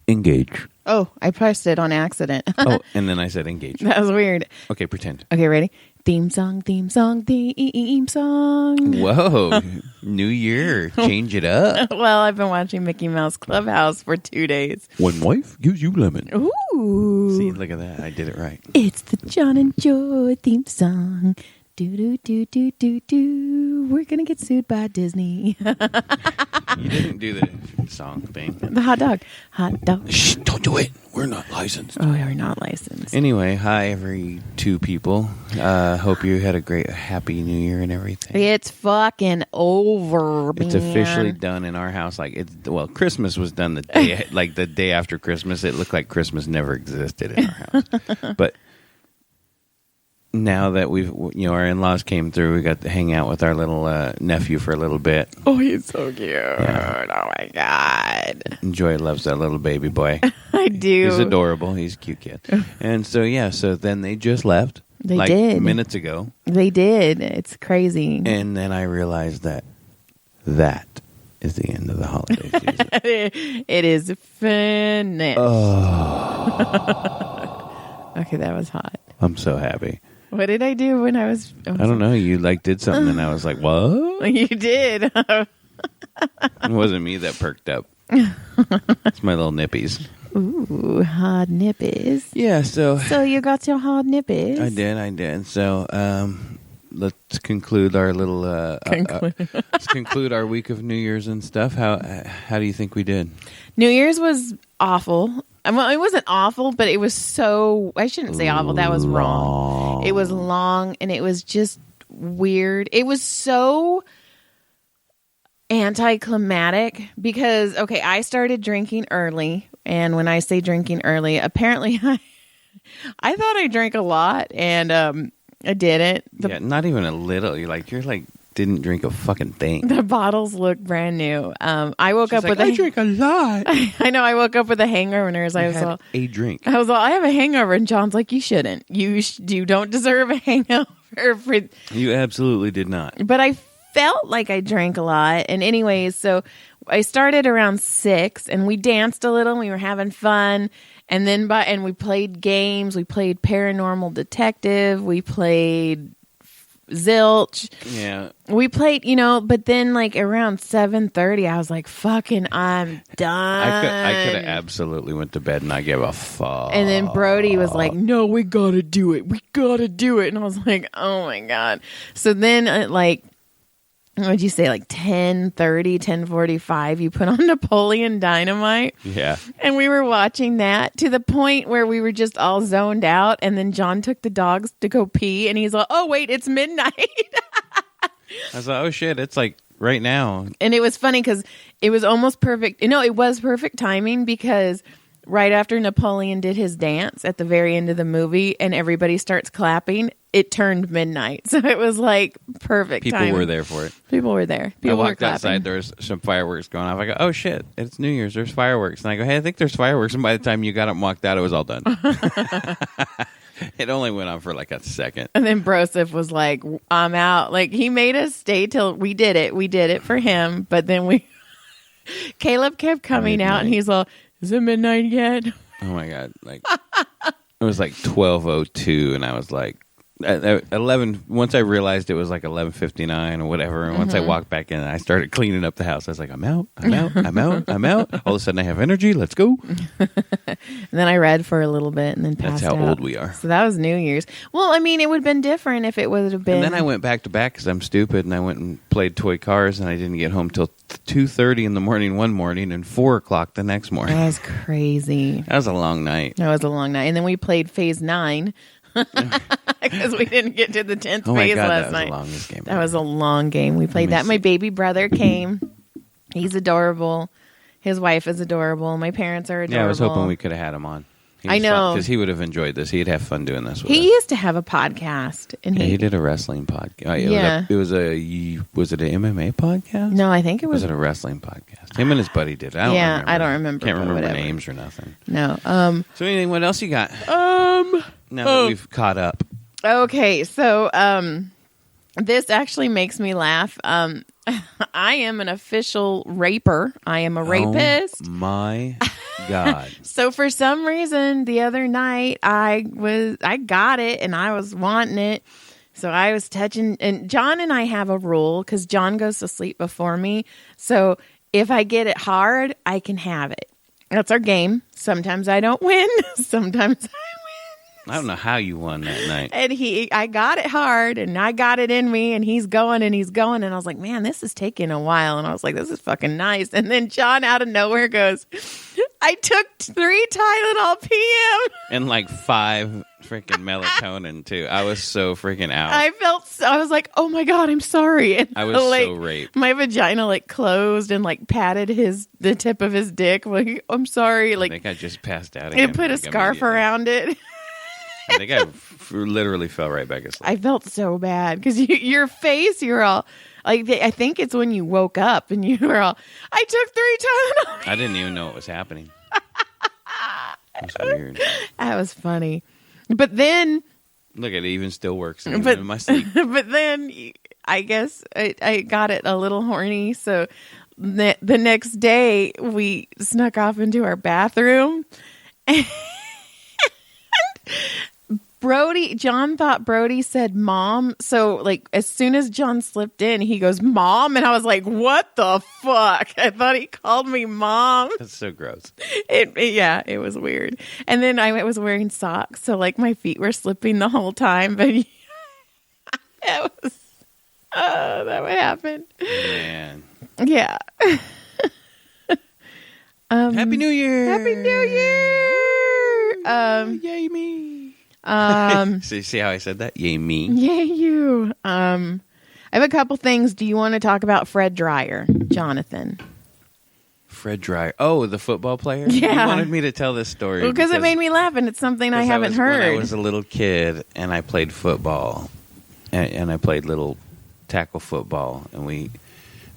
Engage. Oh, I pressed it on accident. Oh, and then I said engage. That was weird. Okay, pretend. Okay, ready? Theme song, theme song, theme song. Whoa, new year. Change it up. Well, I've been watching Mickey Mouse Clubhouse for 2 days. When wife gives you lemon. Ooh. See, look at that. I did it right. It's the John and Joy theme song. Do, do, do, do, do, do. We're going to get sued by Disney. You didn't do the song thing. The hot dog. Hot dog. Shh, don't do it. We're not licensed. Oh, we're not licensed. Anyway, hi, every two people. Hope you had a great, happy new year and everything. It's fucking over, man. It's officially done in our house. Christmas was done the day, like the day after Christmas. It looked like Christmas never existed in our house. But now that our in-laws came through, we got to hang out with our little nephew for a little bit. Oh, he's so cute. Yeah. Oh, my God. Joy loves that little baby boy. I do. He's adorable. He's a cute kid. And so, so then they just left. They did. Minutes ago. They did. It's crazy. And then I realized that is the end of the holiday season. It is finished. Oh. Okay, that was hot. I'm so happy. What did I do when I was... I don't know. You did something and I was like, what? You did. It wasn't me that perked up. It's my little nippies. Ooh, hard nippies. Yeah, so you got your hard nippies? I did. So let's conclude our little let's conclude our week of New Year's and stuff. How do you think we did? New Year's was awful. Well, it wasn't awful, but it was so... I shouldn't say awful. That was wrong. It was long, and it was just weird. It was so anticlimactic because, okay, I started drinking early, and when I say drinking early, apparently I thought I drank a lot, and I didn't. Not even a little. You're didn't drink a fucking thing. The bottles look brand new. I woke up with I drink a lot. I know. I woke up with a hangover, and I was all, a drink. I was all, I have a hangover, and John's like, you shouldn't. You don't deserve a hangover. You absolutely did not. But I felt like I drank a lot. And anyways, so I started around 6, and we danced a little, and we were having fun. And then and we played games. We played Paranormal Detective. We played Zilch. Yeah. We played, but then around 7:30, I was like, fucking, I'm done. I could have absolutely went to bed and not give a fuck. And then Brody was like, no, we gotta do it. We gotta do it. And I was like, oh my God. So then what'd you say, 10:30, 10:45, you put on Napoleon Dynamite. Yeah. And we were watching that to the point where we were just all zoned out. And then John took the dogs to go pee. And he's like, oh, wait, it's midnight. I was like, oh, shit, it's right now. And it was funny because it was almost perfect. No, it was perfect timing because right after Napoleon did his dance at the very end of the movie and everybody starts clapping, it turned midnight. So it was perfect People timing. were there for it. People were there. I walked outside, there was some fireworks going off. I go, oh shit, it's New Year's, there's fireworks. And I go, hey, I think there's fireworks. And by the time you got up and walked out, it was all done. It only went on for a second. And then Broseph was like, I'm out. He made us stay till we did it. We did it for him. But then Caleb kept coming out and he's all, is it midnight yet? Oh my God. It was 12:02 and I was like, 11. Once I realized it was 11:59 or whatever, and once I walked back in, I started cleaning up the house. I was like, I'm out. All of a sudden, I have energy. Let's go. And then I read for a little bit, and then passed out. That's how old we are. So that was New Year's. Well, I mean, it would have been different if it would have been. And then I went back to back because I'm stupid, and I went and played toy cars, and I didn't get home till 2:30 in the morning one morning, and 4:00 the next morning. That was crazy. That was a long night. That was a long night, and then we played Phase 9. Because we didn't get to the 10th phase last night. That was the longest game. That was a long game. We played that. My baby brother came. He's adorable. His wife is adorable. My parents are adorable. Yeah, I was hoping we could have had him on. I know. Because he would have enjoyed this. He'd have fun doing this with us. He used to have a podcast. And he did a wrestling podcast. Yeah. Was it an MMA podcast? No, I think it was. Was it a wrestling podcast? Him and his buddy did. I don't remember. I don't remember. Can't remember names or nothing. No. So anything, what else you got? Now that we've caught up. Okay, so This actually makes me laugh. I am an official raper. I am a rapist. Oh my God. So for some reason, the other night I got it and I was wanting it. So I was touching, and John and I have a rule because John goes to sleep before me. So if I get it hard, I can have it. That's our game. Sometimes I don't win. Sometimes I win. I don't know how you won that night. And I got it hard and I got it in me and he's going. And I was like, man, this is taking a while. And I was like, this is fucking nice. And then John out of nowhere goes, I took 3 Tylenol PM. And like 5 freaking melatonin too. I was so freaking out. I was like, oh my God, I'm sorry. And I was like, so raped. My vagina like closed and like patted the tip of his dick. Like, I'm sorry. Like, I think I just passed out again. It put a like, scarf around it. I think I literally fell right back asleep. I felt so bad because your face, you're all like, I think it's when you woke up and you were all, I took 3 Tylenol. I didn't even know what was happening. It was weird. That was funny. But then, look, it even still works even in my sleep. But then I guess I got it a little horny. So the next day we snuck off into our bathroom. And John thought Brody said mom. So like as soon as John slipped in, he goes, mom. And I was like, what the fuck? I thought he called me mom. That's so gross. It was weird. And then I was wearing socks. So like my feet were slipping the whole time. But that would happen. Man. Yeah. Happy New Year. Happy New Year. Yay me. See how I said that? Yay me. Yay you. I have a couple things. Do you want to talk about Fred Dreyer, Jonathan? Fred Dreyer. Oh, the football player? Yeah. You wanted me to tell this story. Because it made me laugh, and it's something I haven't heard. When I was a little kid, and I played football, and I played little tackle football, and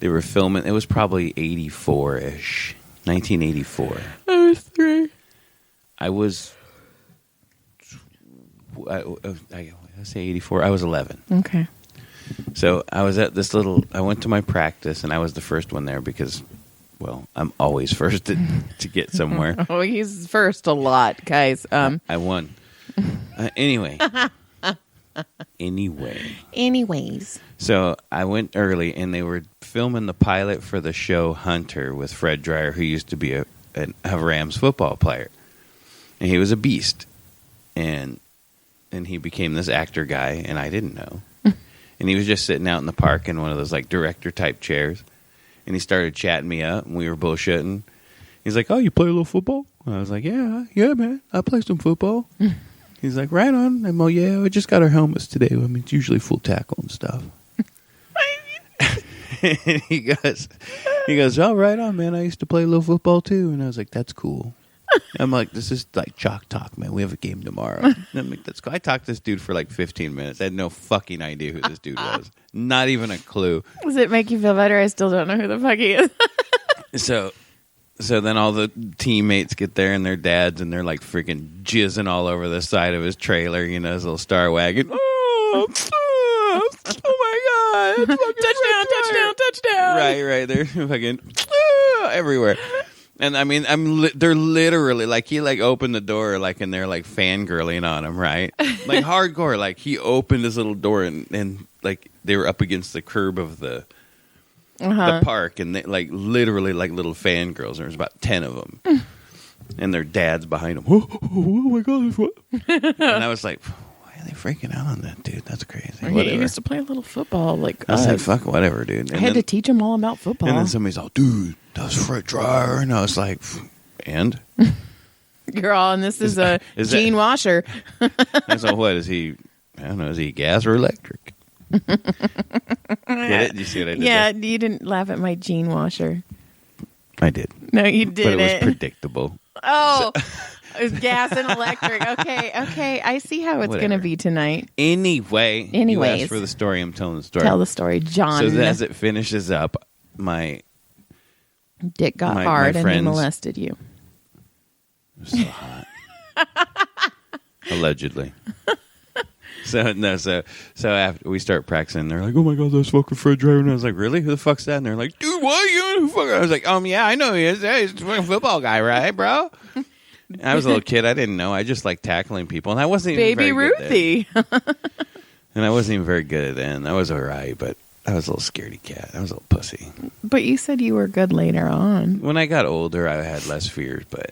they were filming. It was probably 84-ish, 1984. I was 3. I was... I say 84. I was 11. Okay. So I was at I went to my practice, and I was the first one there because, well, I'm always first to get somewhere. Oh, he's first a lot, guys. I won. Anyway. Anyways. So I went early, and they were filming the pilot for the show Hunter with Fred Dreyer, who used to be a Rams football player. And he was a beast. And he became this actor guy, and I didn't know. And he was just sitting out in the park in one of those like director-type chairs. And he started chatting me up, and we were bullshitting. He's like, oh, you play a little football? And I was like, yeah, man, I play some football. He's like, right on. I'm like, yeah, we just got our helmets today. I mean, it's usually full tackle and stuff. And he goes, oh, right on, man. I used to play a little football, too. And I was like, that's cool. I'm like, this is like chalk talk, man. We have a game tomorrow. And I'm like, that's cool. I talked to this dude for like 15 minutes. I had no fucking idea who this dude was. Not even a clue. Does it make you feel better? I still don't know who the fuck he is. So then all the teammates get there and their dads, and they're like freaking jizzing all over the side of his trailer, you know, his little Star Wagon. Oh my God. Touchdown. Right. They're fucking everywhere. And I mean, they're literally like, he like opened the door like, and they're like fangirling on him, right? Like hardcore. Like he opened his little door and like they were up against the curb of the park, and they like literally like little fangirls. There was about 10 of them, and their dads behind them. Oh my God! What? And I was like, why are they freaking out on that, dude? That's crazy. He used to play a little football. Like I said, fuck whatever, dude. And I had to teach him all about football. And then somebody's all, dude, that was Fred Dreyer, and I was like, and you're all, and this is a Gene Washer. And so what is he? I don't know. Is he gas or electric? Get it? You see what I did? Yeah, there? You didn't laugh at my Gene Washer. I did. No, you didn't. But it was predictable. Oh, it was gas and electric. Okay. I see how it's going to be tonight. Anyways, you asked for the story. I'm telling the story. Tell the story, John. So as it finishes up, my dick got hard and he molested you. It was so hot. Allegedly. So after we start practicing, they're like, "Oh my god, that's fucking Fred Driver," and I was like, "Really? Who the fuck's that?" And they're like, "Dude, what? You know who fuck?" I was like, "Yeah, I know who he is. Yeah, he's a fucking football guy, right, bro?" And I was a little kid. I didn't know. I just like tackling people, and I wasn't even Baby very Ruthie. good at it. And I wasn't even very good at it. And I was all right, but I was a little scaredy cat. I was a little pussy. But you said you were good later on. When I got older, I had less fears, but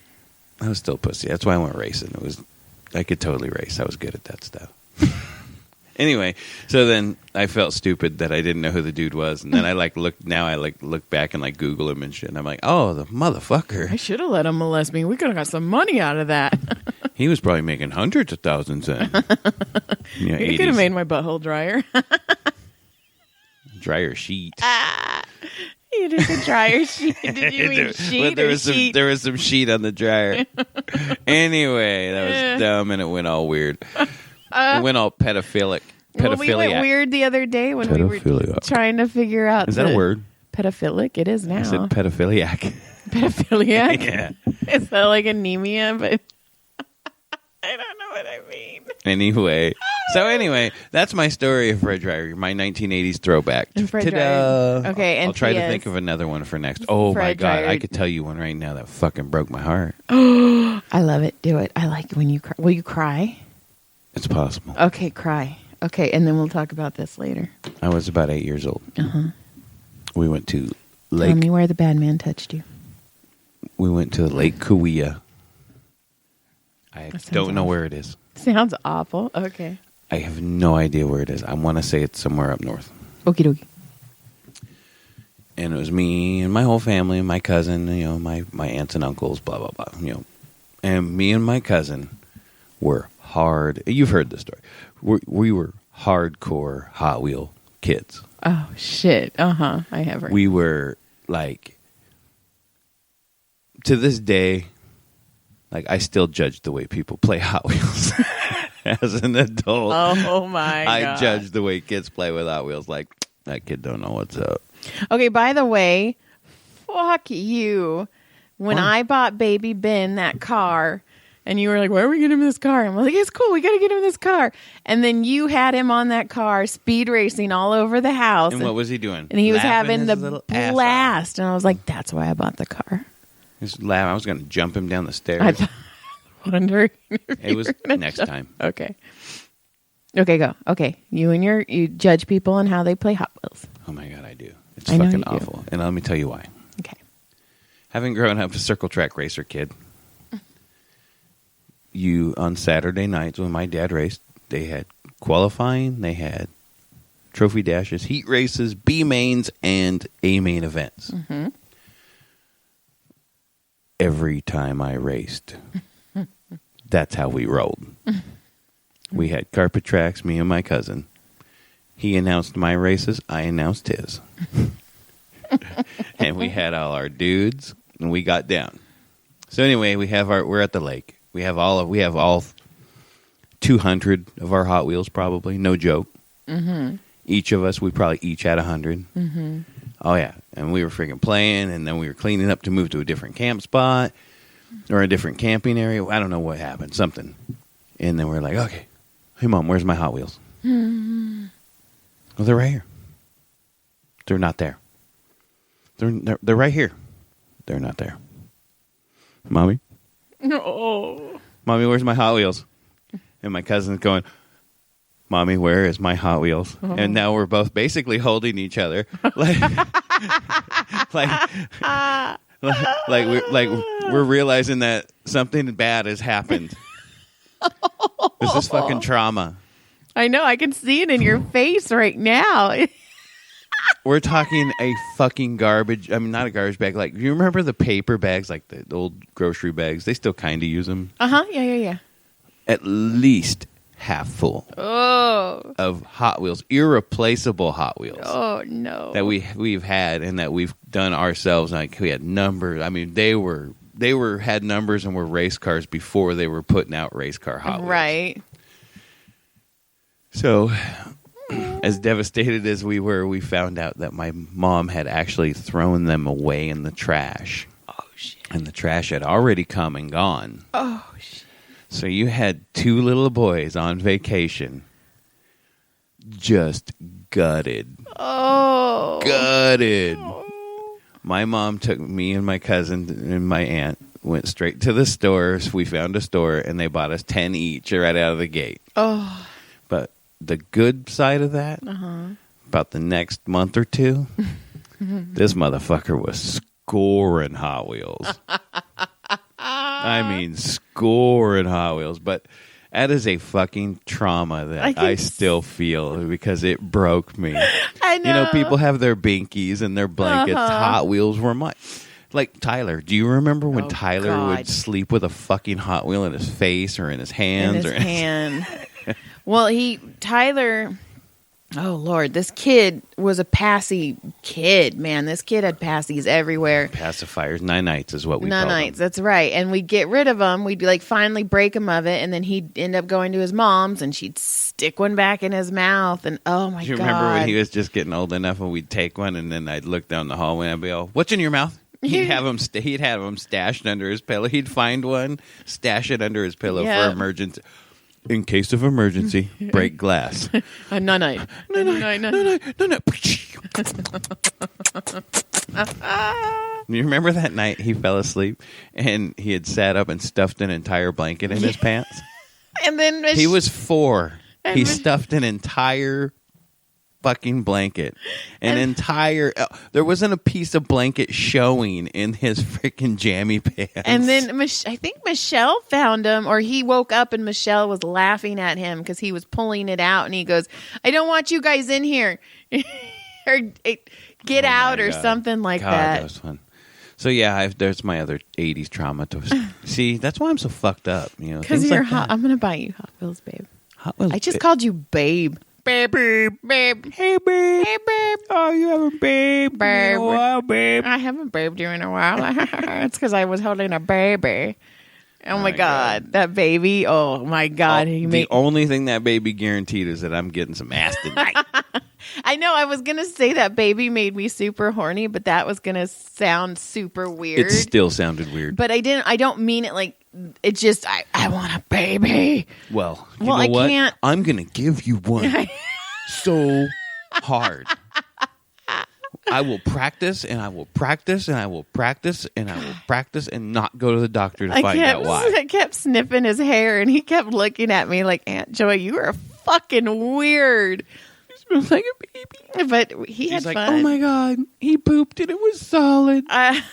I was still pussy. That's why I went racing. I could totally race. I was good at that stuff. Anyway, so then I felt stupid that I didn't know who the dude was, and then I look back and like Google him and shit, and I'm like, oh, the motherfucker. I should have let him molest me. We could have got some money out of that. He was probably making hundreds of thousands then. You could have made my butthole drier. Dryer sheet. You did the dryer sheet. Did you mean sheet there or was sheet? There was some sheet on the dryer. Anyway, that was dumb, and it went all weird. It went all pedophilic. Well, we went weird the other day when we were trying to figure out. Is that a word? Pedophilic. It is now. I said pedophiliac. Pedophiliac? Yeah. Is that like anemia? But I don't know what I mean. Anyway. Anyway, that's my story of Fred Driver, my 1980s throwback. And Fred Ta-da! Driver. Okay, and I'll try to P.S. think of another one for next. Oh, Fred my God. Driver. I could tell you one right now that fucking broke my heart. I love it. Do it. I like when you cry. Will you cry? It's possible. Okay, cry. Okay, and then we'll talk about this later. I was about 8 years old. We went to Lake. Tell me where the bad man touched you. We went to Lake Kauai. I That sounds don't know awful. where it is. Sounds awful. Okay. I have no idea where it is. I want to say it's somewhere up north. Okie dokie. And it was me and my whole family, my cousin, my aunts and uncles, blah, blah, blah, And me and my cousin were hard. You've heard this story. We were hardcore Hot Wheel kids. Oh, shit. I have heard. We were like, to this day, like I still judge the way people play Hot Wheels. As an adult, oh my God. I judge the way kids play with Hot Wheels. Like, that kid don't know what's up. Okay, by the way, fuck you. When What? I bought Baby Ben that car, and you were like, why are we getting him this car? I'm like, it's cool. We got to get him this car. And then you had him on that car, speed racing all over the house. And what was he doing? And he was Laughing having his the little ass off. blast. And I was like, that's why I bought the car. Just laugh. I was going to jump him down the stairs. I thought, wondering if It you was were gonna next jump. time. Okay. Okay, go. Okay. You judge people on how they play Hot Wheels. Oh my God, I do. It's I know fucking you do. awful. And let me tell you why. Okay. Having grown up a circle track racer kid, on Saturday nights when my dad raced, they had qualifying, they had trophy dashes, heat races, B mains, and A main events. Mm-hmm. Every time I raced, that's how we rolled. We had carpet tracks, me and my cousin. He announced my races, I announced his. And we had all our dudes, and we got down. So anyway, we're at the lake. We have all 200 of our Hot Wheels, probably, no joke. Mm-hmm. Each of us, we probably each had 100. Mm-hmm. Oh yeah, and we were freaking playing, and then we were cleaning up to move to a different camp spot or a different camping area. I don't know what happened, something. And then we're like, okay, hey Mom, where's my Hot Wheels? Mm-hmm. Well, they're right here. They're not there. They're right here. They're not there. Mommy, Oh. Mommy, where's my Hot Wheels? And my cousin's going, Mommy, where is my Hot Wheels? Oh. And now we're both basically holding each other, like we're realizing that something bad has happened. This is fucking trauma. I know. I can see it in your face right now. We're talking a fucking garbage. I mean, not a garbage bag. Like, you remember the paper bags, like the old grocery bags? They still kind of use them. Uh-huh. Yeah. At least half full Oh. of Hot Wheels, irreplaceable Hot Wheels Oh, no. that we've had and that we've done ourselves. Like, we had numbers. I mean, they had numbers and were race cars before they were putting out race car Hot Wheels. Right. So, as devastated as we were, we found out that my mom had actually thrown them away in the trash. Oh, shit. And the trash had already come and gone. Oh, shit. So you had two little boys on vacation just gutted. Oh. Gutted. My mom took me and my cousin and my aunt, went straight to the stores. We found a store, and they bought us 10 each right out of the gate. Oh. But the good side of that, about the next month or two, this motherfucker was scoring Hot Wheels. I mean, scoring Hot Wheels. But that is a fucking trauma that I still feel because it broke me. I know. You know, people have their binkies and their blankets. Hot Wheels were mine. Like Tyler, do you remember when Tyler would sleep with a fucking Hot Wheel in his face or in his hands? In his hand. Well, Tyler... Oh, Lord, this kid was a passy kid, man. This kid had passies everywhere. Pacifiers, nanites is what we call them. Nanites, that's right. And we'd get rid of them. We'd like finally break him of it, and then he'd end up going to his mom's, and she'd stick one back in his mouth, and oh, my God. Do you remember when he was just getting old enough and we'd take one, and then I'd look down the hallway and I'd be all, what's in your mouth? He'd have them stashed under his pillow. He'd find one, stash it under his pillow for emergency. In case of emergency, break glass. A nunite. You remember that night he fell asleep and he had sat up and stuffed an entire blanket in his pants? And then he was 4. He stuffed an entire fucking blanket. There wasn't a piece of blanket showing in his freaking jammy pants. And then I think Michelle found him, or he woke up and Michelle was laughing at him because he was pulling it out, and he goes, I don't want you guys in here. Or get out or something like that. That was fun. So yeah, there's my other 80s trauma. See, that's why I'm so fucked up. You know, because you're hot. I'm going to buy you Hot Wheels, babe. Hot Wheels. I just called you babe. Babe. Hey, babe. Hey, babe. Oh, you haven't babed babe. in a while, babe. I haven't babed you in a while. It's because I was holding a baby. Oh, my God. That baby. Oh, my God. The only thing that baby guaranteed is that I'm getting some ass tonight. I know. I was going to say that baby made me super horny, but that was going to sound super weird. It still sounded weird. But I don't mean it like... It's just, I want a baby. Well, you know what? Can't. I'm going to give you one so hard. I will practice, and I will practice, and I will practice, and I will practice, and not go to the doctor to find out why. I kept sniffing his hair, and he kept looking at me like, Aunt Joy, you are fucking weird. You smell like a baby. But he's had like, fun. Oh, my God. He pooped, and it was solid. I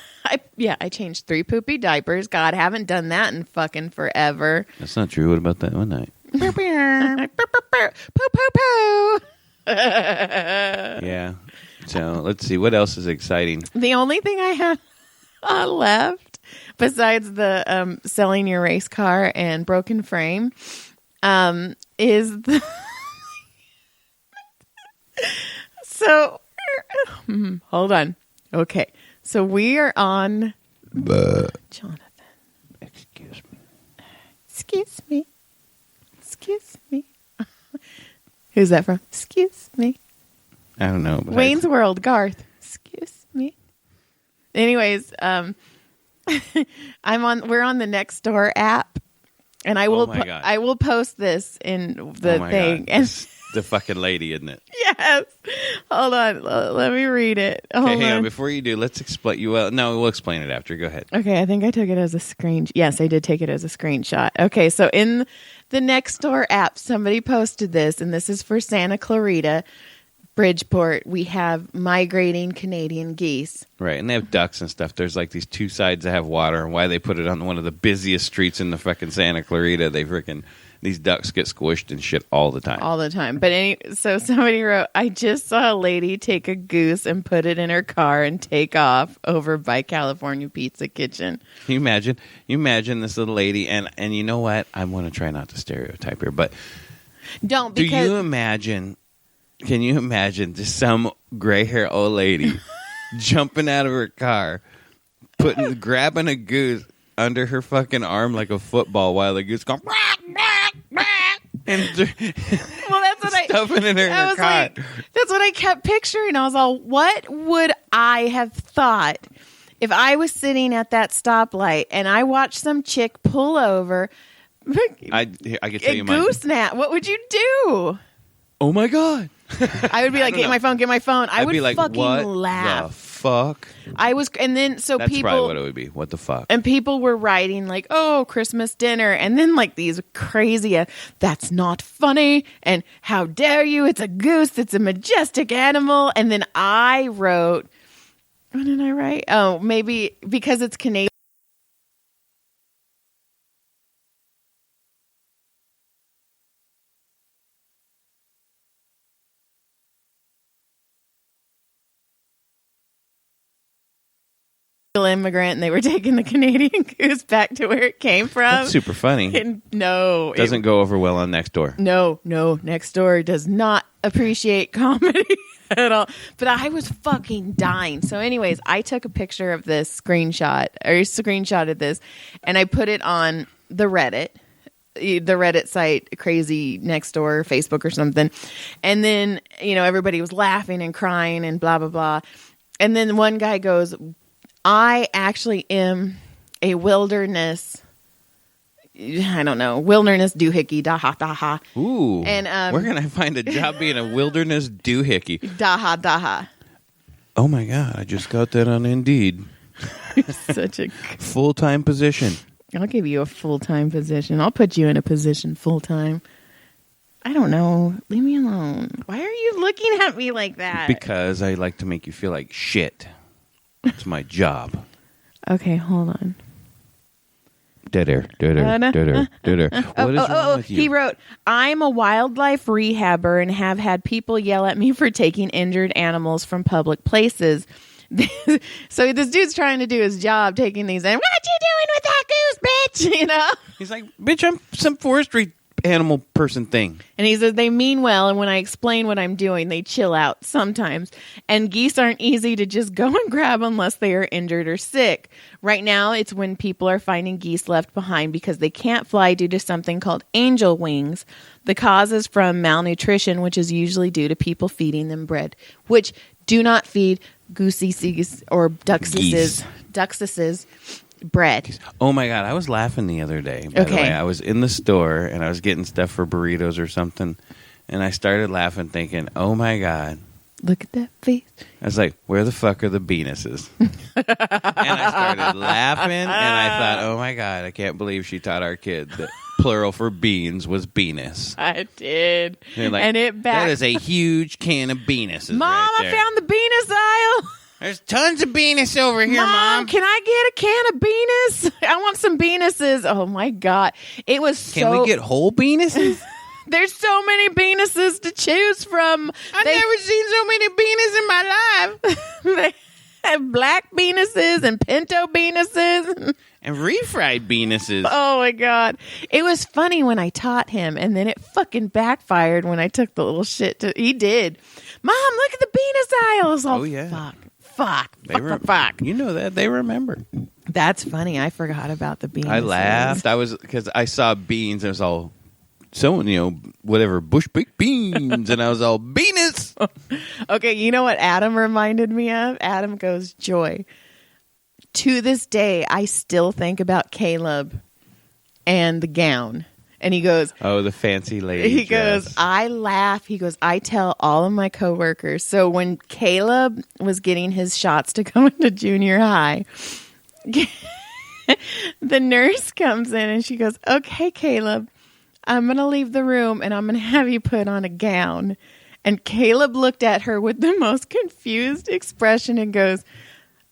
changed 3 poopy diapers. God, haven't done that in fucking forever. That's not true. What about that one night? Poo, poo, poo. Yeah. So let's see. What else is exciting? The only thing I have left, besides the selling your race car and broken frame, is the... So, hold on. Okay. So we are on... Jonathan. Excuse me. Excuse me. Excuse me. Who's that from? Excuse me. I don't know. Wayne's World, Garth. Excuse me. Anyways, we're on the Nextdoor app, and I will I will post this in the thing. God. And the fucking lady, isn't it? Yes. Hold on. Let me read it. Hang on. Before you do, let's explain. No, we'll explain it after. Go ahead. Okay. I think I took it as a screen. Yes, I did take it as a screenshot. Okay. So in the Nextdoor app, somebody posted this, and this is for Santa Clarita, Bridgeport. We have migrating Canadian geese. Right. And they have ducks and stuff. There's like these 2 sides that have water, and why they put it on one of the busiest streets in the fucking Santa Clarita, these ducks get squished and shit all the time. All the time. But so somebody wrote, I just saw a lady take a goose and put it in her car and take off over by California Pizza Kitchen. Can you imagine? This little lady, and you know what? I want to try not to stereotype here, but can you imagine just some gray hair old lady jumping out of her car, grabbing a goose under her fucking arm like a football while the goose going and that's what stuffing it in her car. Like, that's what I kept picturing. I was all, what would I have thought if I was sitting at that stoplight and I watched some chick pull over? I could tell you goose nap. What would you do? oh my God. I would be like, get my phone. I I'd would be like, fucking what laugh. the fuck? I was, and then so That's people, probably what it would be. What the fuck? and people were writing like, oh, Christmas dinner. And then like these crazy, that's not funny. And how dare you? It's a goose. It's a majestic animal. And then I wrote, what did I write? Oh, maybe because it's Canadian. Immigrant, and they were taking the Canadian goose back to where it came from. That's super funny. And no, Doesn't go over well on Nextdoor. No, Nextdoor does not appreciate comedy at all. But I was fucking dying. So anyways, I took a picture of this screenshotted this, and I put it on the Reddit site, Crazy Nextdoor, Facebook or something. And then, everybody was laughing and crying and blah, blah, blah. And then one guy goes, I actually am a wilderness doohickey, daha, daha. Ooh. And where can I find a job being a wilderness doohickey? Daha, daha. Oh my God, I just got that on Indeed. Such a full-time position. I'll give you a full-time position. I'll put you in a position full-time. I don't know. Leave me alone. Why are you looking at me like that? Because I like to make you feel like shit. It's my job. Okay, hold on. Dead air. What is wrong with you? He wrote, I'm a wildlife rehabber and have had people yell at me for taking injured animals from public places. So this dude's trying to do his job, taking these. What you doing with that goose, bitch? He's like, bitch, I'm some forestry animal person thing. And he says they mean well, and when I explain what I'm doing, they chill out sometimes. And geese aren't easy to just go and grab unless they are injured or sick. Right now, it's when people are finding geese left behind because they can't fly due to something called angel wings. The cause is from malnutrition, which is usually due to people feeding them bread, which do not feed gooseies or duckses bread. Oh my God, I was laughing the other day. By the way, I was in the store and I was getting stuff for burritos or something, and I started laughing thinking, oh my God. Look at that face. I was like, where the fuck are the beanuses? And I started laughing and I thought, oh my God, I can't believe she taught our kid that plural for beans was beanus. I did. Like, and it that is a huge can of beanuses. Mom, right there. I found the beanus aisle. There's tons of beanus over here, Mom. Can I get a can of beanus? I want some beanuses. Oh, my God. It was Can we get whole beanuses? There's so many beanuses to choose from. I've never seen so many beanuses in my life. They have black beanuses and pinto beanuses. And refried beanuses. Oh, my God. It was funny when I taught him, and then it fucking backfired when I took the little shit to... He did. Mom, look at the beanus aisles. Oh, yeah. Fuck. You know that. They remember. That's funny. I forgot about the beans. I laughed. Because I saw beans. And it was all, whatever, bush baked beans. And I was all, beanus. Okay, you know what Adam reminded me of? Adam goes, Joy. To this day, I still think about Caleb and the gown. And he goes, oh, the fancy lady. He goes, I laugh. He goes, I tell all of my coworkers. So when Caleb was getting his shots to go into junior high, the nurse comes in and she goes, okay, Caleb, I'm going to leave the room and I'm going to have you put on a gown. And Caleb looked at her with the most confused expression and goes,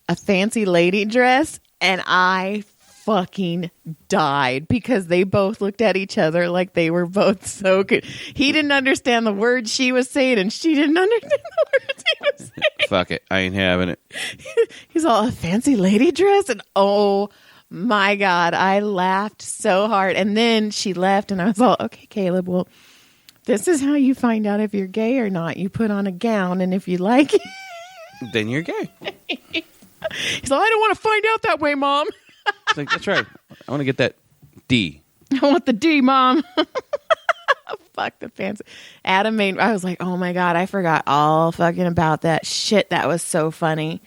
a fancy lady dress? And I fucking died because they both looked at each other like they were both so good. He didn't understand the words she was saying, and she didn't understand the words he was saying. Fuck it. I ain't having it. He's all, a fancy lady dress? And oh my God, I laughed so hard. And then she left, and I was all, okay, Caleb, well, this is how you find out if you're gay or not. You put on a gown, and if you like it, then you're gay. He's like, I don't want to find out that way, Mom. It's like, that's right. I want to get that D. I want the D, Mom. Fuck the fancy. Adam made, I was like, oh my God, I forgot all fucking about that shit. That was so funny.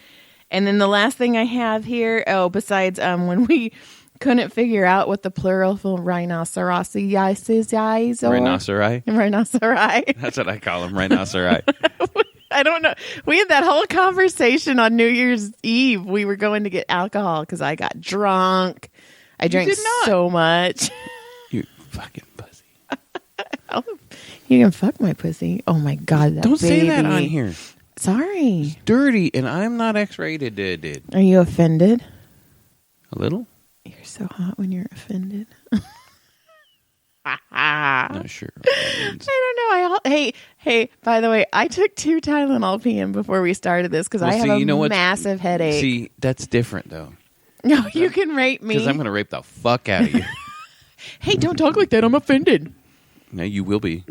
And then the last thing I have here, besides when we couldn't figure out what the plural for rhinoceri is. Rhinoceri. Rhinoceri. That's what I call them, rhinoceri. I don't know. We had that whole conversation on New Year's Eve. We were going to get alcohol because I got drunk. I drank so much. You fucking pussy. You can fuck my pussy. Oh my God. That Don't baby. say that on here. Sorry. Dirty, and I'm not X-rated, dude. Are you offended? A little? You're so hot when you're offended. Not sure. I don't know. Hey, by the way, I took 2 Tylenol PM before we started this because I have a massive headache. See, that's different, though. No, you can rape me. Because I'm going to rape the fuck out of you. Hey, don't talk like that. I'm offended. No, you will be.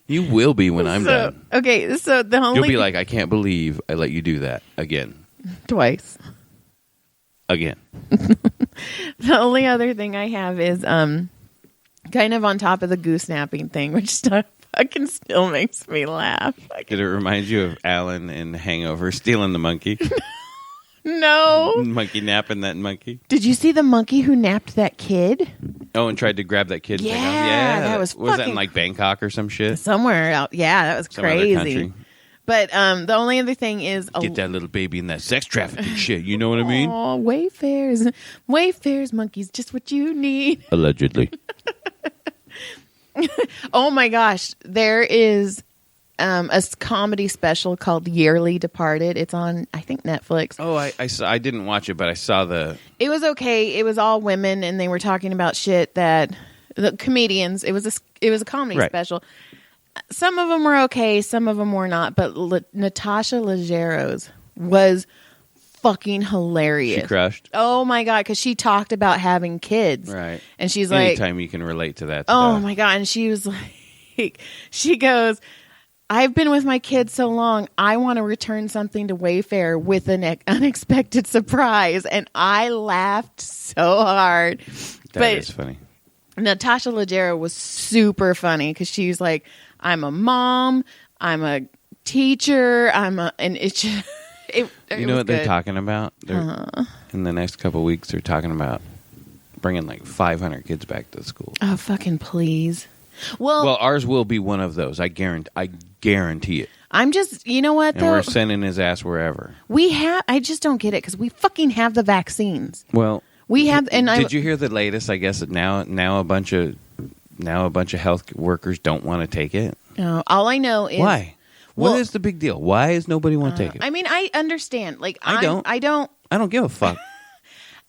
You will be when I'm done. Okay, so the only... You'll be like, I can't believe I let you do that again. Twice. Again. The only other thing I have is kind of on top of the goose napping thing, which stuff fucking still makes me laugh. Did it remind you of Alan in Hangover stealing the monkey? No. Monkey napping that monkey. Did you see the monkey who napped that kid? Oh, and tried to grab that kid. Yeah, that was that in like Bangkok or some shit? Somewhere out. Yeah, that was crazy. But the only other thing is... Get that little baby in that sex trafficking shit. You know what I mean? Oh, Wayfair's monkeys, just what you need. Allegedly. Oh my gosh. There is a comedy special called Yearly Departed. It's on, I think, Netflix. Oh, I saw. I didn't watch it, but I saw the... It was okay. It was all women, and they were talking about shit that... The comedians. It was a comedy special. Some of them were okay, some of them were not, but Natasha Leggero's was fucking hilarious. She crushed. Oh my God, because she talked about having kids. Right. And she's Anytime you can relate to that oh stuff. my God. And she was like, she goes, I've been with my kids so long, I want to return something to Wayfair with an unexpected surprise. And I laughed so hard. That is funny. Natasha Leggero was super funny because she was like, I'm a mom, I'm a teacher, and it's just, it you know what good. They're talking about? In the next couple of weeks, they're talking about bringing like 500 kids back to the school. Oh, fucking please. Well, ours will be one of those. I guarantee it. I'm just, you know what, and we're sending his ass wherever. I just don't get it because we fucking have the vaccines. Well, we have, and did you hear the latest? I guess that now a bunch of health workers don't want to take it. No, all I know is why. What is the big deal? Why is nobody want to take it? I mean, I understand. Like, I don't give a fuck.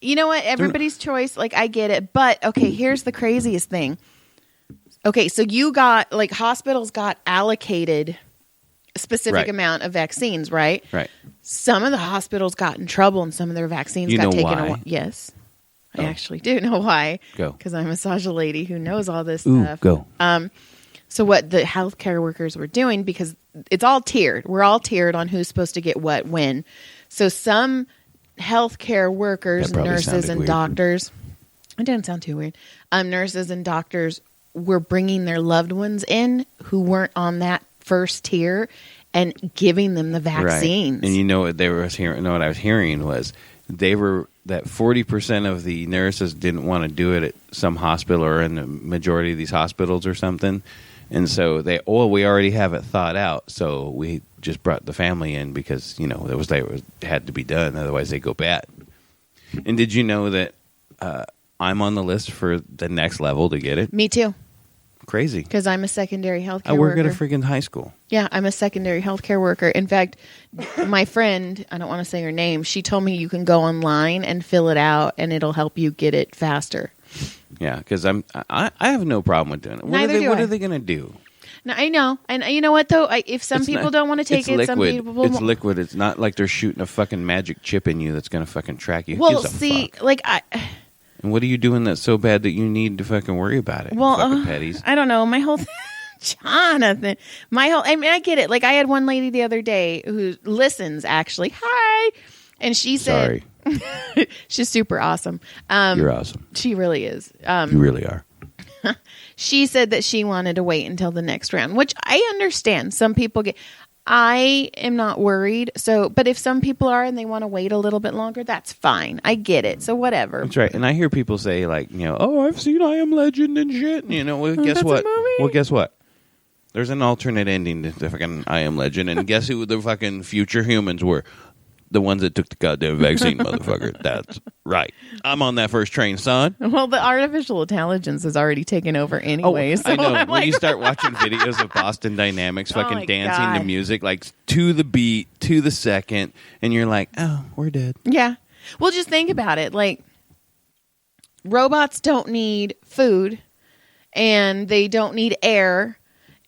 You know what? Everybody's choice. Like, I get it. But okay, here's the craziest thing. Okay, so you got like hospitals got allocated a specific amount of vaccines, right? Right. Some of the hospitals got in trouble, and some of their vaccines got taken away. Yes. I actually do know why. Go. Because I'm a massage lady who knows all this Ooh, stuff. Go. So what the healthcare workers were doing, because it's all tiered. We're all tiered on who's supposed to get what when. So some healthcare workers, nurses, and doctors. It didn't sound too weird. Nurses and doctors were bringing their loved ones in who weren't on that first tier and giving them the vaccines. Right. And you know what they were hearing? What I was hearing was that 40% of the nurses didn't want to do it at some hospital or in the majority of these hospitals or something. And so we already have it thought out. So we just brought the family in because, it had to be done. Otherwise they go bad. And did you know that I'm on the list for the next level to get it? Me too. Crazy. Because I'm a secondary healthcare worker. I work at a freaking high school. Yeah, I'm a secondary healthcare worker. In fact, my friend, I don't want to say her name, she told me you can go online and fill it out and it'll help you get it faster. Yeah, because I have no problem with doing it. What are they going to do? No, I know. And you know what, though? If some people don't want to take it, some people... It's liquid. It's not like they're shooting a fucking magic chip in you that's going to fucking track you. Well, see, fuck? And what are you doing that's so bad that you need to fucking worry about it? Well, fucking petties. I don't know. My whole... Jonathan. I mean, I get it. Like, I had one lady the other day who listens, actually. Hi! And she said... Sorry. She's super awesome. You're awesome. She really is. You really are. She said that she wanted to wait until the next round, which I understand. Some people get... I am not worried. So, but if some people are and they want to wait a little bit longer, that's fine. I get it. So whatever. That's right. And I hear people say like, oh, I've seen I Am Legend and shit. Well, guess That's what? a movie? Well, guess what? There's an alternate ending to the fucking I Am Legend, and guess who the fucking future humans were? The ones that took the goddamn vaccine, motherfucker. That's right. I'm on that first train, son. Well, the artificial intelligence has already taken over anyway. So I know. I'm When like, you start watching videos of Boston Dynamics fucking my dancing to God. music, like to the beat, to the second, and you're like, oh, we're dead. yeah. Well, just think about it. Like, robots don't need food, and they don't need air,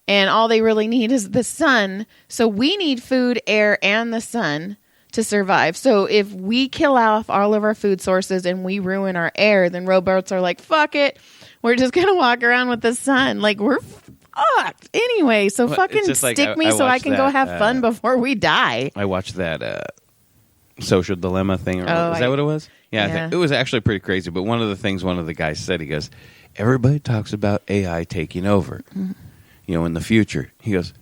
and all they really need is the sun. So we need food, air, and the sun to survive. So if we kill off all of our food sources and we ruin our air, then robots are like, fuck it. We're just going to walk around with the sun. Like, we're fucked. Anyway, so Well, fucking it's just like stick me I so I watched can go that, have fun before we die. I watched that social dilemma thing. Is Oh, that what it was? Yeah, I Yeah. think it was actually pretty crazy. But one of the things one of the guys said, he goes, everybody talks about AI taking over, in the future. He goes,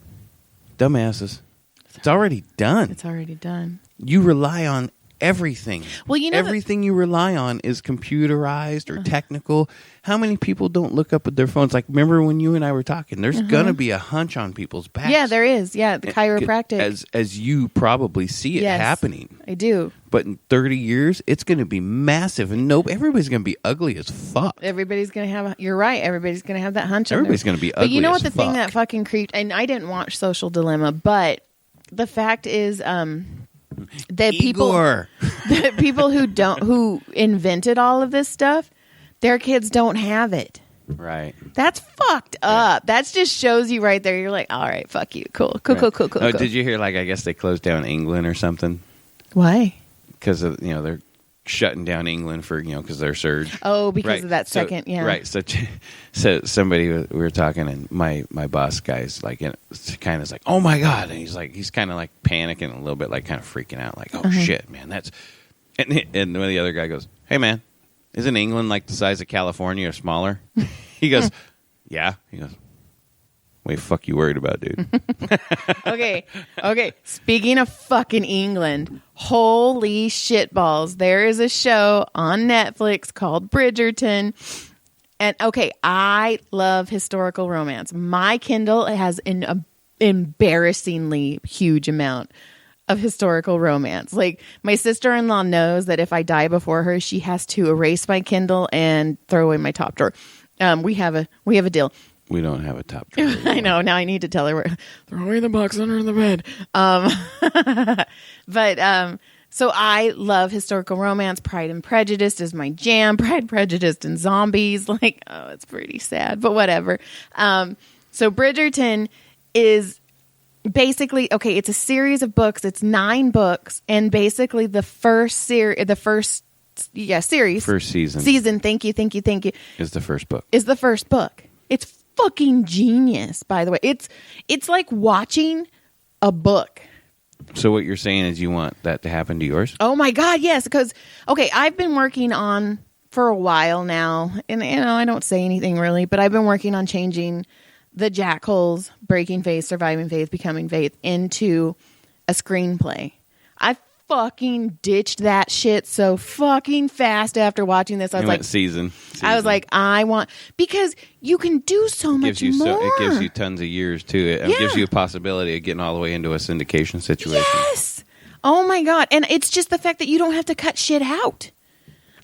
dumbasses. It's already done. It's already done. You rely on everything. Well, everything you rely on is computerized or technical. How many people don't look up at their phones? Like, remember when you and I were talking? There's gonna be a hunch on people's backs. Yeah, there is. Yeah, the chiropractic. As you probably see it Yes. happening. I do. But in 30 years, it's going to be massive, and everybody's going to be ugly as fuck. Everybody's gonna have. You're right. Everybody's gonna have that hunch. Everybody's going gonna be But you ugly know as what? The thing fuck. that fucking creeped. And I didn't watch Social Dilemma, but the fact is, that Igor. the people who invented all of this stuff, their kids don't have it. Right. That's fucked up. That just shows you right there. You're like, all right, fuck you. Cool. Oh, Cool. did you hear, I guess they closed down England or something? Why? Because, they're shutting down England for, because their surge. Oh, because Right. of that So- second. Yeah. Right. So somebody, we were talking, and my boss guy's like, kind of like, oh my God. And he's kind of like panicking a little bit, like kind of freaking out, like, oh shit, man. And then the other guy goes, hey man, isn't England like the size of California or smaller? He goes, yeah. He goes, what the fuck you worried about, dude? Okay. Speaking of fucking England, holy shitballs. There is a show on Netflix called Bridgerton. And okay, I love historical romance. My Kindle has an embarrassingly huge amount of historical romance. Like, my sister-in-law knows that if I die before her, she has to erase my Kindle and throw away my top drawer. We have a deal. We don't have a top drawer. I know. Now I need to tell her, throw away the box under the bed. So I love historical romance. Pride and Prejudice is my jam. Pride, Prejudice, and Zombies. Like, oh, it's pretty sad, but whatever. So Bridgerton is basically, okay, it's a series of books. It's 9 books. And basically first series. First season. Season, thank you. Is the first book. Is the first book. It's fucking genius, by the way. It's like watching a book. So what you're saying is you want that to happen to yours? Oh my God, yes. Because, okay, I've been working on for a while now, and I don't say anything really, but I've been working on changing the Jack Holes, Breaking Faith, Surviving Faith, Becoming Faith into a screenplay. I fucking ditched that shit so fucking fast after watching this. I was like, season. I was like, I want, because you can do so much more. It gives you tons of years too. It Yeah. gives you a possibility of getting all the way into a syndication situation. Yes. Oh my God. And it's just the fact that you don't have to cut shit out.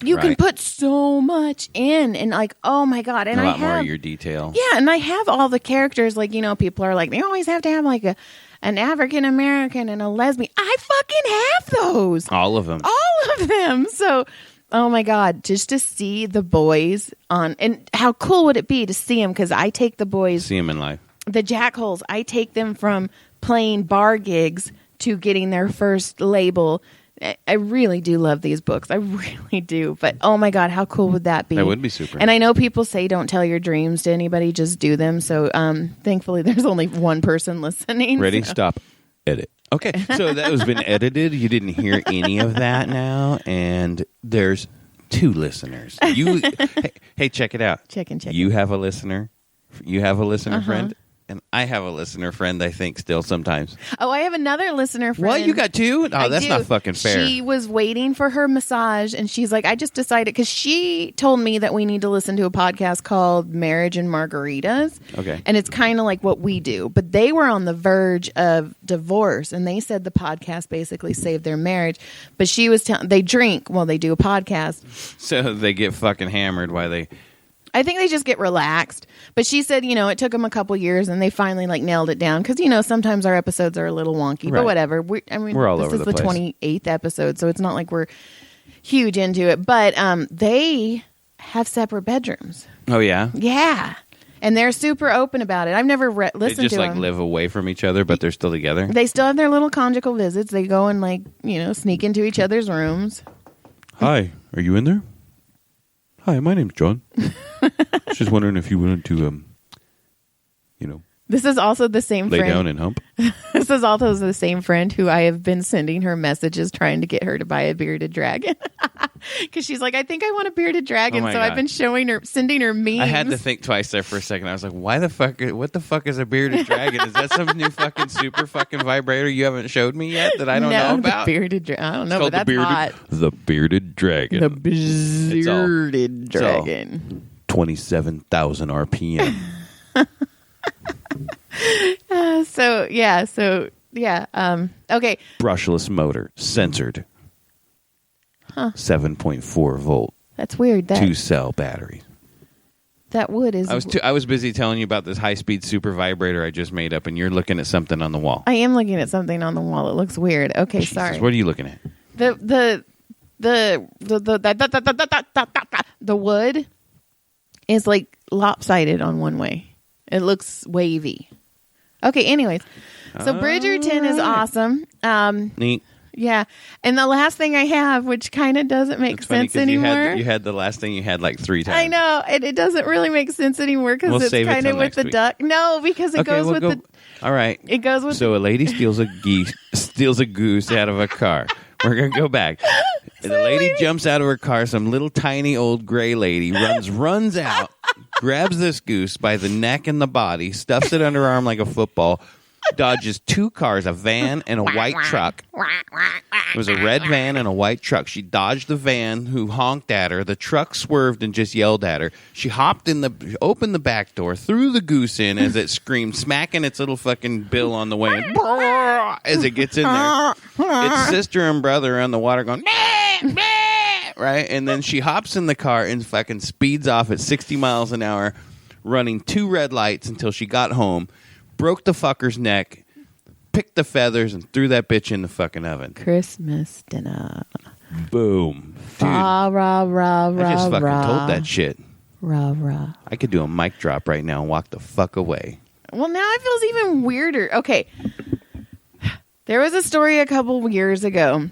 You can Right. put so much in, and like, oh my God. And a lot I more have, of your detail. yeah, and I have all the characters. Like, people are like, they always have to have like an African American and a lesbian. I fucking have those. All of them. All of them. So, oh my God, just to see the boys on, and how cool would it be to see them? Because I take the boys, See them in life. the Jack Holes, I take them from playing bar gigs to getting their first label. I really do love these books. I really do. But oh my God, how cool would that be? That would be super. And I know people say don't tell your dreams to anybody, just do them. So thankfully there's only one person listening. Ready? so. Stop. Edit. Okay, so that has been edited. You didn't hear any of that now, and there's 2 listeners. Hey, check it out. Check. You have a listener. You have a listener friend, And I have a listener friend, I think, still sometimes. Oh, I have another listener friend. What? You got two? Oh, that's not fucking fair. She was waiting for her massage, and she's like, I just decided, because she told me that we need to listen to a podcast called Marriage and Margaritas. Okay. And it's kind of like what we do. But they were on the verge of divorce, and they said the podcast basically saved their marriage. But she was telling, they drink while they do a podcast. So they get fucking hammered while they... I think they just get relaxed. But she said, it took them a couple years and they finally nailed it down. Because, sometimes our episodes are a little wonky, Right. but whatever. We're all this over is the the place. 28th episode, so it's not like we're huge into it. But they have separate bedrooms. Oh, yeah? Yeah. And they're super open about it. I've never They listened just to like them. live away from each other, but they're still together? They still have their little conjugal visits. They go and sneak into each other's rooms. Hi, are you in there? Hi, my name's John. Just wondering if you wanted to, This is also the same lay friend. down and hump. This is also the same friend who I have been sending her messages trying to get her to buy a bearded dragon. Because she's like, I think I want a bearded dragon. Oh my so God. I've been sending her memes. I had to think twice there for a second. I was like, what the fuck is a bearded dragon? Is that some new fucking super fucking vibrator you haven't showed me yet that I don't know about? The bearded dragon. I don't know, It's but that's hot. the bearded dragon. The bearded It's all dragon. 27,000 RPM. Okay. Brushless motor, censored. 7.4 volt, That's weird. 2-cell battery. That wood is... I was busy telling you about this high-speed super vibrator I just made up, and you're looking at something on the wall. I am looking at something on the wall. It looks weird. Okay, Jesus, sorry. what are you looking at? The wood is lopsided on one way. It looks wavy. Okay, anyways. So Bridgerton is awesome. Neat. Yeah. And the last thing I have, which kind of doesn't make It's funny sense 'cause anymore. you had the last thing you had like 3 times. I know. And it doesn't really make sense anymore because We'll it's save it kind of till with next the week. duck. No, because it goes with the... All right. It goes with So a lady steals a goose out of a car. We're going to go back. The lady jumps out of her car. Some little tiny old gray lady runs out, grabs this goose by the neck and the body, stuffs it under her arm like a football, dodges 2 cars, a van and a white truck. It was a red van and a white truck. She dodged the van, who honked at her. The truck swerved and just yelled at her. She opened the back door, threw the goose in as it screamed, smacking its little fucking bill on the way, and as it gets in there. Its sister and brother are on the water going, "Meh, meh," right? And then she hops in the car and fucking speeds off at 60 miles an hour, running 2 red lights until she got home, broke the fucker's neck, picked the feathers, and threw that bitch in the fucking oven. Christmas dinner. Boom. Dude, Rah, rah, rah, rah, I just fucking rah. told that shit. Rah, rah. I could do a mic drop right now and walk the fuck away. Well, now it feels even weirder. Okay. There was a story a couple years ago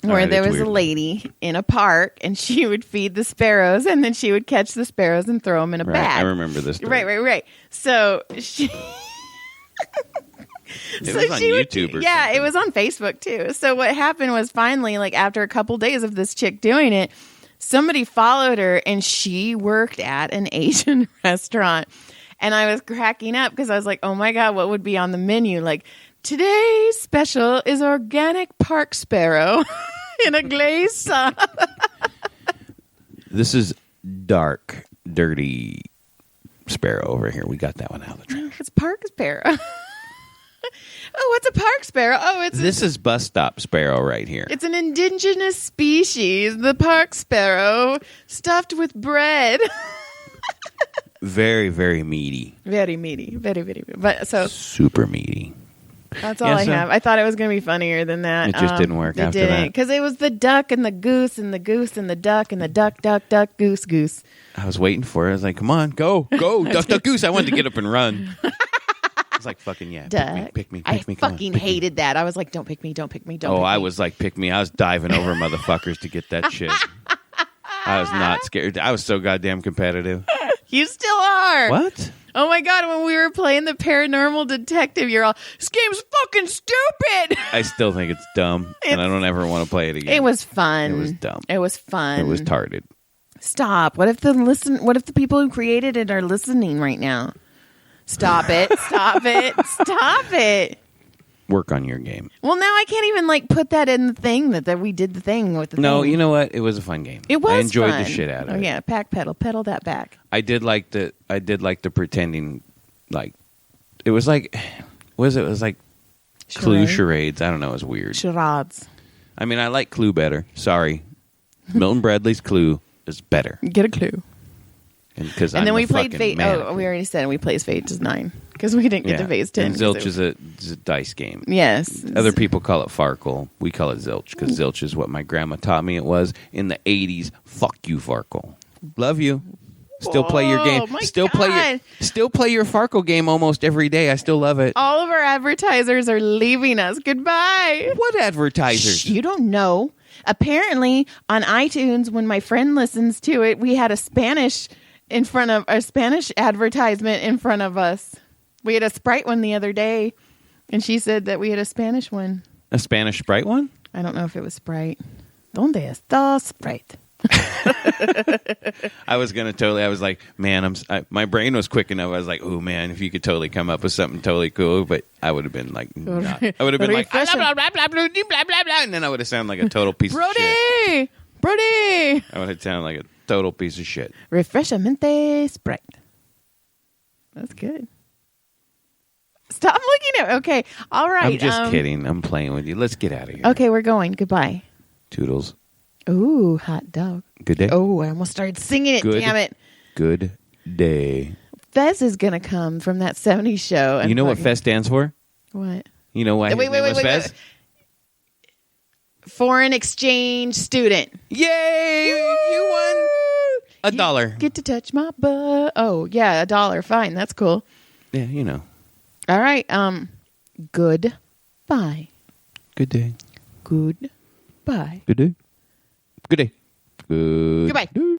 where right, there it's was weird. a lady in a park and she would feed the sparrows and then she would catch the sparrows and throw them in a Right, bag. I remember this story. Right. So she... It was on YouTube or yeah, something. it was on Facebook too. So what happened was finally, after a couple days of this chick doing it, somebody followed her and she worked at an Asian restaurant. And I was cracking up because I was like, oh my God, what would be on the menu? Today's special is organic park sparrow in a glazed sauce. This is dark, dirty sparrow over here. We got that one out of the trash. It's park sparrow. Oh, what's a park sparrow? Oh, This is bus stop sparrow right here. it's an indigenous species, the park sparrow, stuffed with bread. Very, very meaty. Very meaty. Very, very meaty. But so Super meaty. that's all Yeah, I so- have. I thought it was going to be funnier than that. It just didn't work after that. Because it was the duck and the goose and the goose and the duck and the duck, duck, goose, goose. I was waiting for it. I was like, come on, go, duck, duck, goose. I wanted to get up and run. I was like, fucking yeah. Duck. Pick me. I come on, fucking pick me. hated that. I was like, don't pick me, don't pick me, don't Oh, pick me. I was like, pick me. I was diving over motherfuckers to get that shit. I was not scared. I was so goddamn competitive. You still are. What? Oh my God, when we were playing the paranormal detective, you're all, this game's fucking stupid. I still think it's dumb, and I don't ever want to play it again. It was fun. It was dumb. It was fun. It was tarded. Stop. What if the people who created it are listening right now? Stop it. Stop it. Stop it. Work on your game. Well, now I can't even like put that in the thing that we did the thing with the No, thing. you know what? It was a fun game. It was I enjoyed fun. the shit out of Oh it. yeah, pedal that back. I did like the pretending, like it was like, what was it? It was like Clue charades. I don't know. It was weird. Charades. I mean, I like Clue better. Sorry, Milton Bradley's Clue is better. Get a clue. And because And then we played Fate. Oh, we already said we played Fate is 9 because we didn't get to Phase 10. And Zilch is a dice game. Yes. Other people call it Farkle. We call it Zilch because Zilch is what my grandma taught me it was in the 80s. Fuck you, Farkle. Love you. Still play your game. My Still God. play your Farkle game almost every day. I still love it. All of our advertisers are leaving us. Goodbye. What advertisers? Shh, you don't know. Apparently, on iTunes, when my friend listens to it, we had a Spanish advertisement in front of us. We had a Sprite one the other day, and she said that we had a Spanish one. A Spanish Sprite one? I don't know if it was Sprite. ¿Dónde está Sprite? I was like, man, my brain was quick enough. I was like, oh man, if you could totally come up with something totally cool, but I would have been like, not. I would have been like, blah, blah, blah, blah, blah, blah, blah, blah, and then I would have sounded like a total piece of shit. Brody! I would have sounded like a total piece of shit. Refreshamente Sprite. That's good. Stop looking at me. Okay. All right. I'm just kidding. I'm playing with you. Let's get out of here. Okay, we're going. Goodbye. Toodles. Ooh, hot dog. Good day. Oh, I almost started singing it. Good. Damn it. Good day. Fez is going to come from that 70s show. And You know what Fez stands for? What? You know why his name was Fez? Foreign exchange student. Yay! You won $1. Get to touch my butt. Oh, yeah, $1. Fine. That's cool. Yeah, you know. All right. Goodbye. Good day. Goodbye. Good day. Good day. Good Goodbye. day.